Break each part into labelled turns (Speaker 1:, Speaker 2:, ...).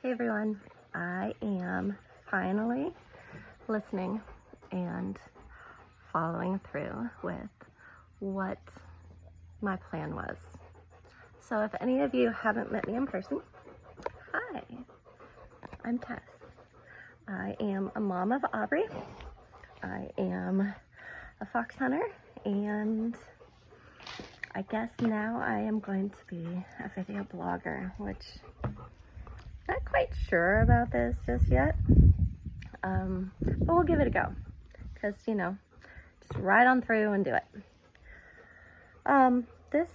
Speaker 1: Hey everyone, I am finally listening and following through with what my plan was. So if any of you haven't met me in person, hi, I'm Tess. I am a mom of Aubrey. I am a fox hunter, and I guess now I am going to be a video blogger, which not quite sure about this just yet, but we'll give it a go, because just ride on through and do it. This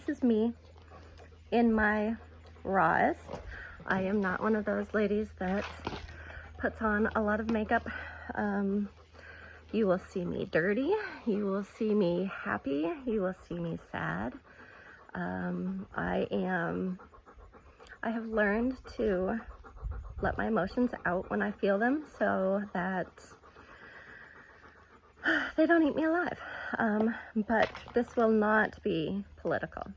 Speaker 1: is me in my rawest. I am not one of those ladies that puts on a lot of makeup. You will see me dirty, you will see me happy, you will see me sad. I have learned to let my emotions out when I feel them, so that they don't eat me alive. But this will not be political.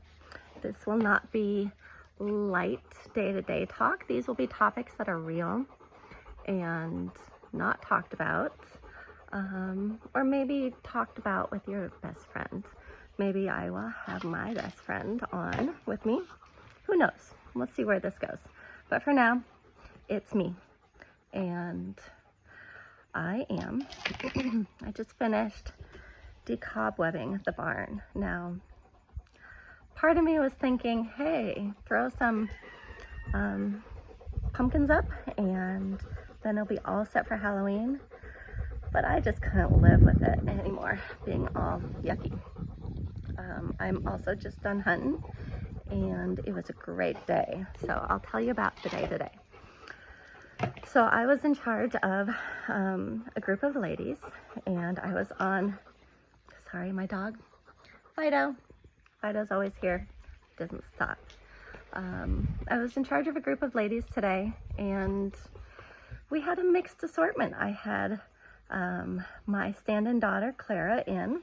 Speaker 1: This will not be light day-to-day talk. These will be topics that are real and not talked about, or maybe talked about with your best friend. Maybe I will have my best friend on with me. Who knows? We'll see where this goes. But for now, it's me. And I just finished decobwebbing the barn. Now, part of me was thinking, hey, throw some pumpkins up and then it'll be all set for Halloween. But I just couldn't live with it anymore, being all yucky. I'm also just done hunting, and it was a great day. So I'll tell you about the day today. So I was in charge of a group of ladies, and I was on, sorry, my dog, Fido. Fido's always here, doesn't stop. I was in charge of a group of ladies today, and we had a mixed assortment. I had my stand-in daughter, Clara, in,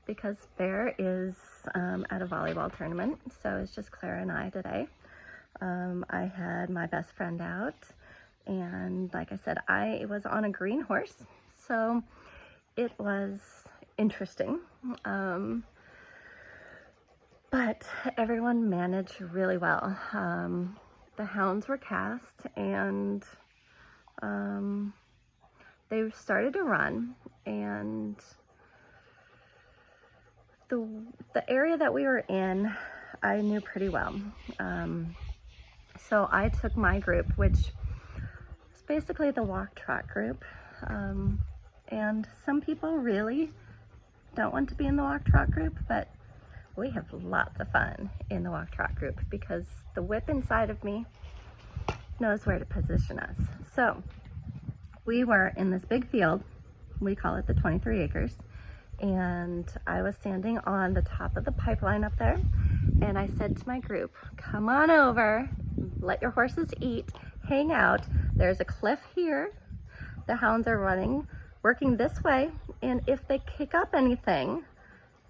Speaker 1: because Bear is at a volleyball tournament, so it's just Clara and I today. I had my best friend out, and like I said, I was on a green horse, so it was interesting. But everyone managed really well. The hounds were cast, and they started to run, and the area that we were in, I knew pretty well. So I took my group, which is basically the walk trot group. And some people really don't want to be in the walk trot group, but we have lots of fun in the walk trot group because the whip inside of me knows where to position us. So we were in this big field, we call it the 23 acres, and I was standing on the top of the pipeline up there, and I said to my group, come on over, let your horses eat, hang out. There's a cliff here. The hounds are working this way, and if they kick up anything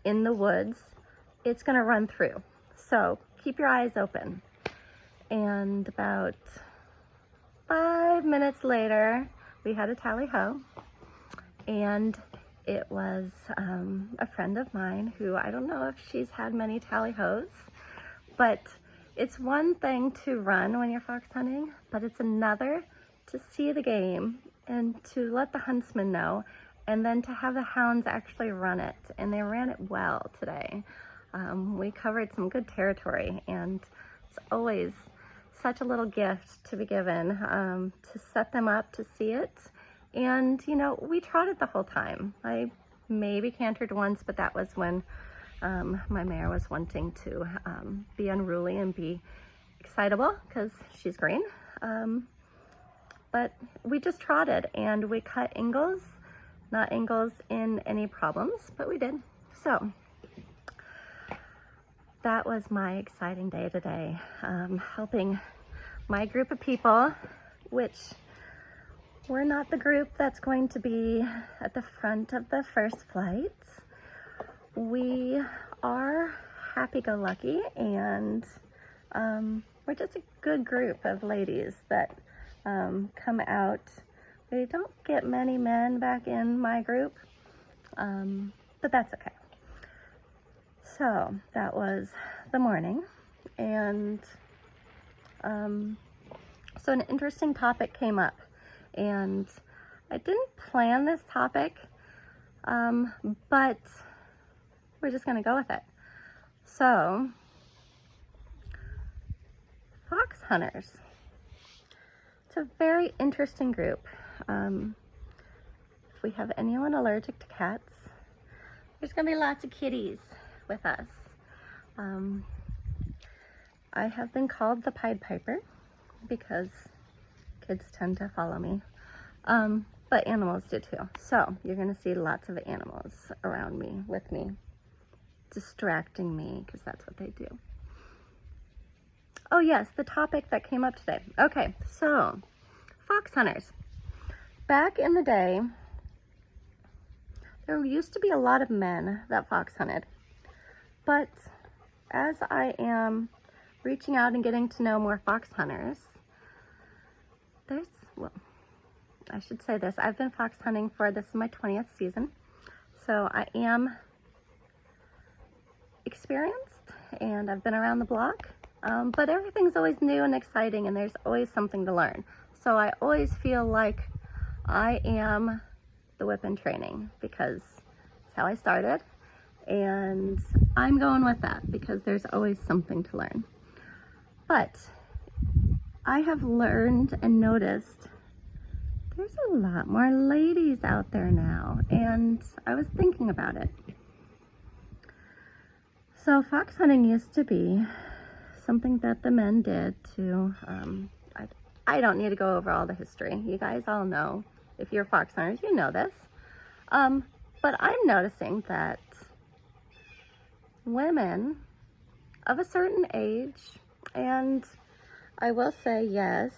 Speaker 1: in the woods, it's gonna run through. So keep your eyes open. And about 5 minutes later, we had a tally-ho, and it was a friend of mine who, I don't know if she's had many tally-hos, but it's one thing to run when you're fox hunting, but it's another to see the game and to let the huntsman know, and then to have the hounds actually run it, and they ran it well today. We covered some good territory, and it's always such a little gift to be given, to set them up to see it. And we trotted the whole time. I maybe cantered once, but that was when my mare was wanting to be unruly and be excitable because she's green. But we just trotted, and we cut angles, not angles in any problems, but we did. So that was my exciting day today, helping my group of people, which we're not the group that's going to be at the front of the first flight. We are happy-go-lucky, and we're just a good group of ladies that come out. We don't get many men back in my group, but that's okay. So that was the morning, and so an interesting topic came up, and I didn't plan this topic, but we're just going to go with it. So, fox hunters. It's a very interesting group. If we have anyone allergic to cats, there's going to be lots of kitties with us. I have been called the Pied Piper because kids tend to follow me, but animals do too. So you're going to see lots of animals around me, with me, distracting me, because that's what they do. Oh yes, the topic that came up today. Okay, so fox hunters. Back in the day, there used to be a lot of men that fox hunted, but as I am reaching out and getting to know more fox hunters, well, I should say this, I've been fox hunting this is my 20th season, so I am experienced and I've been around the block, but everything's always new and exciting, and there's always something to learn. So I always feel like I am the whip in training, because it's how I started, and I'm going with that because there's always something to learn. But I have learned and noticed there's a lot more ladies out there now, and I was thinking about it. So fox hunting used to be something that the men did to, I don't need to go over all the history. You guys all know, if you're fox hunters, you know this. But I'm noticing that women of a certain age, and I will say, yes,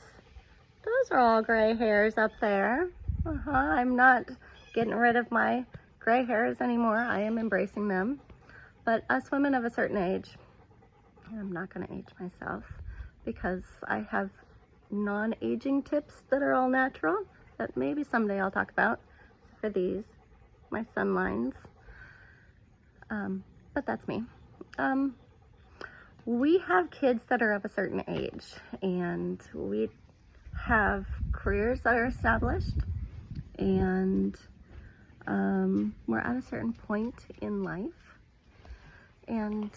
Speaker 1: those are all gray hairs up there. I'm not getting rid of my gray hairs anymore. I am embracing them. But us women of a certain age, I'm not going to age myself because I have non-aging tips that are all natural that maybe someday I'll talk about for these, my sun lines. But that's me. We have kids that are of a certain age, and we have careers that are established, and we're at a certain point in life, and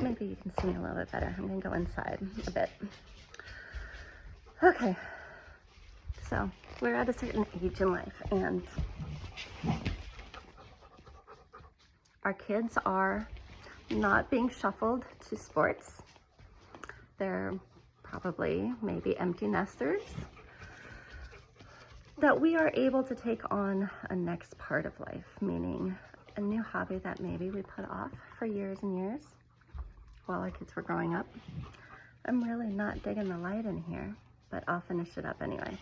Speaker 1: maybe you can see me a little bit better. I'm gonna go inside a bit. Okay, so we're at a certain age in life, and our kids are not being shuffled to sports. They're probably maybe empty nesters, that we are able to take on a next part of life, meaning a new hobby that maybe we put off for years and years while our kids were growing up. I'm really not digging the light in here, but I'll finish it up anyway.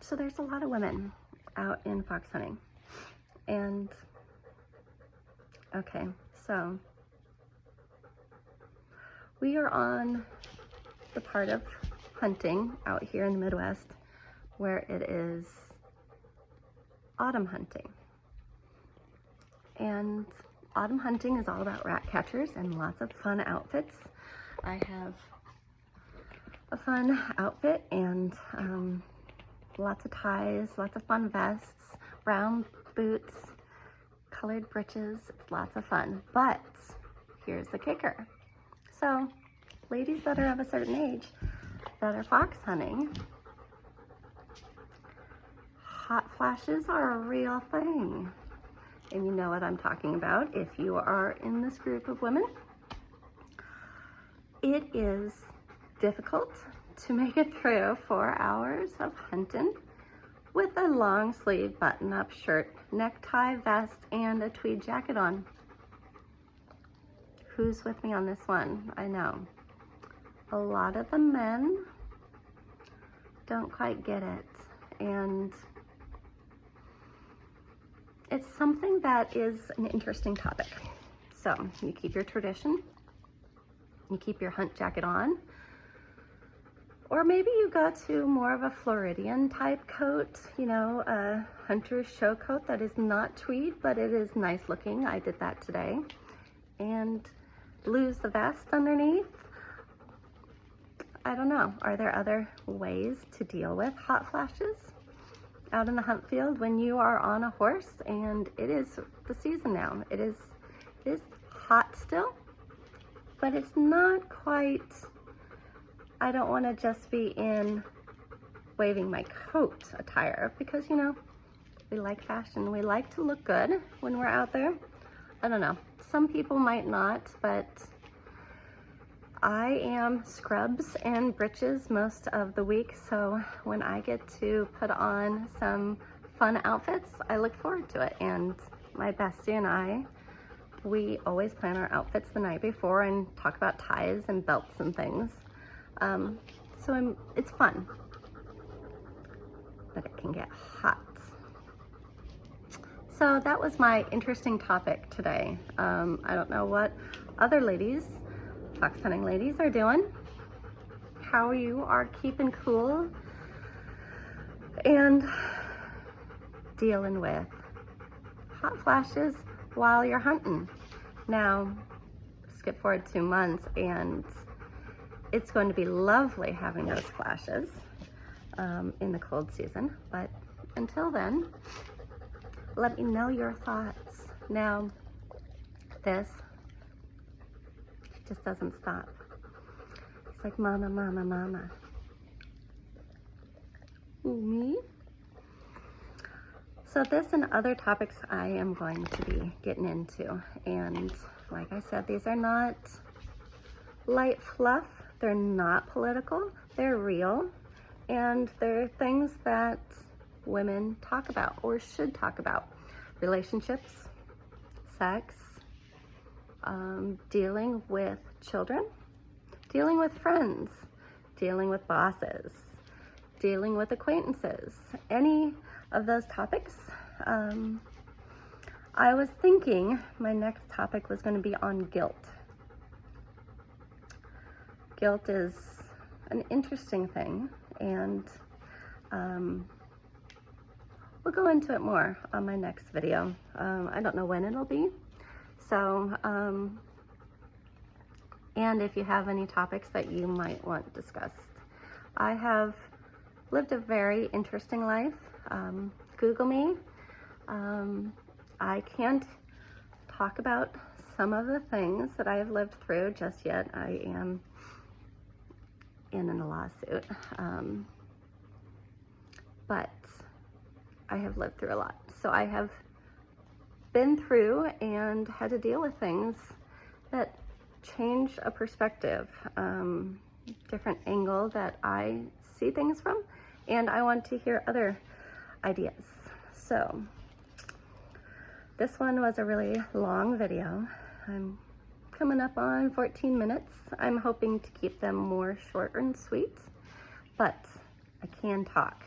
Speaker 1: So there's a lot of women out in fox hunting, and okay, so we are on the part of hunting out here in the Midwest where it is autumn hunting. And autumn hunting is all about rat catchers and lots of fun outfits. I have a fun outfit and lots of ties, lots of fun vests, brown boots, colored breeches. It's lots of fun. But here's the kicker. So ladies that are of a certain age that are fox hunting, hot flashes are a real thing. And you know what I'm talking about if you are in this group of women. It is difficult to make it through 4 hours of hunting with a long sleeve button-up shirt, necktie, vest, and a tweed jacket on. Who's with me on this one? I know a lot of the men don't quite get it, and it's something that is an interesting topic. So you keep your tradition, you keep your hunt jacket on, or maybe you go to more of a Floridian type coat, you know, a hunter's show coat that is not tweed, but it is nice looking. I did that today. And blue's the vest underneath. I don't know, are there other ways to deal with hot flashes out in the hunt field when you are on a horse? And it is the season now. It is hot still, but it's not quite, I don't want to just be in waving my coat attire, because, you know, we like fashion. We like to look good when we're out there. I don't know. Some people might not, but I am scrubs and breeches most of the week. So when I get to put on some fun outfits, I look forward to it. And my bestie and I, we always plan our outfits the night before and talk about ties and belts and things. It's fun, but it can get hot. So that was my interesting topic today. I don't know what other ladies, fox hunting ladies, are doing, how you are keeping cool and dealing with hot flashes while you're hunting. Now, skip forward 2 months and it's going to be lovely having those flashes in the cold season, but until then, let me know your thoughts. Now, this just doesn't stop. It's like, mama, mama, mama. Ooh, me? So this and other topics I am going to be getting into. And like I said, these are not light fluff. They're not political. They're real. And they're things that women talk about or should talk about. Relationships, sex, dealing with children, dealing with friends, dealing with bosses, dealing with acquaintances, any of those topics. I was thinking my next topic was going to be on guilt. Guilt is an interesting thing, and we'll go into it more on my next video. I don't know when it'll be. So, and if you have any topics that you might want discussed. I have lived a very interesting life. Google me. I can't talk about some of the things that I have lived through just yet. I am in a lawsuit. But I have lived through a lot. So I have been through and had to deal with things that change a perspective, different angle that I see things from, and I want to hear other ideas. So this one was a really long video. I'm coming up on 14 minutes. I'm hoping to keep them more short and sweet, but I can talk.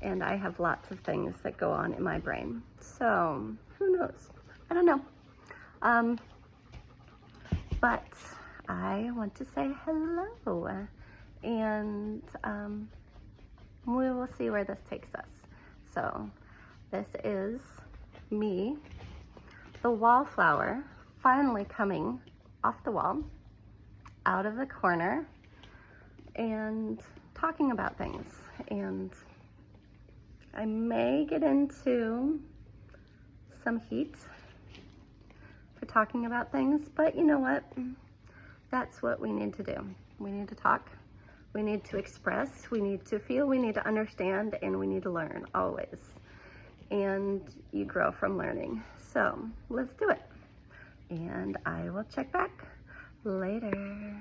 Speaker 1: And I have lots of things that go on in my brain. So, who knows? I don't know. But I want to say hello. And we will see where this takes us. So, this is me, the wallflower, finally coming off the wall, out of the corner, and talking about things. And I may get into some heat for talking about things, but you know what? That's what we need to do. We need to talk, we need to express, we need to feel, we need to understand, and we need to learn always. And you grow from learning. So let's do it. And I will check back later.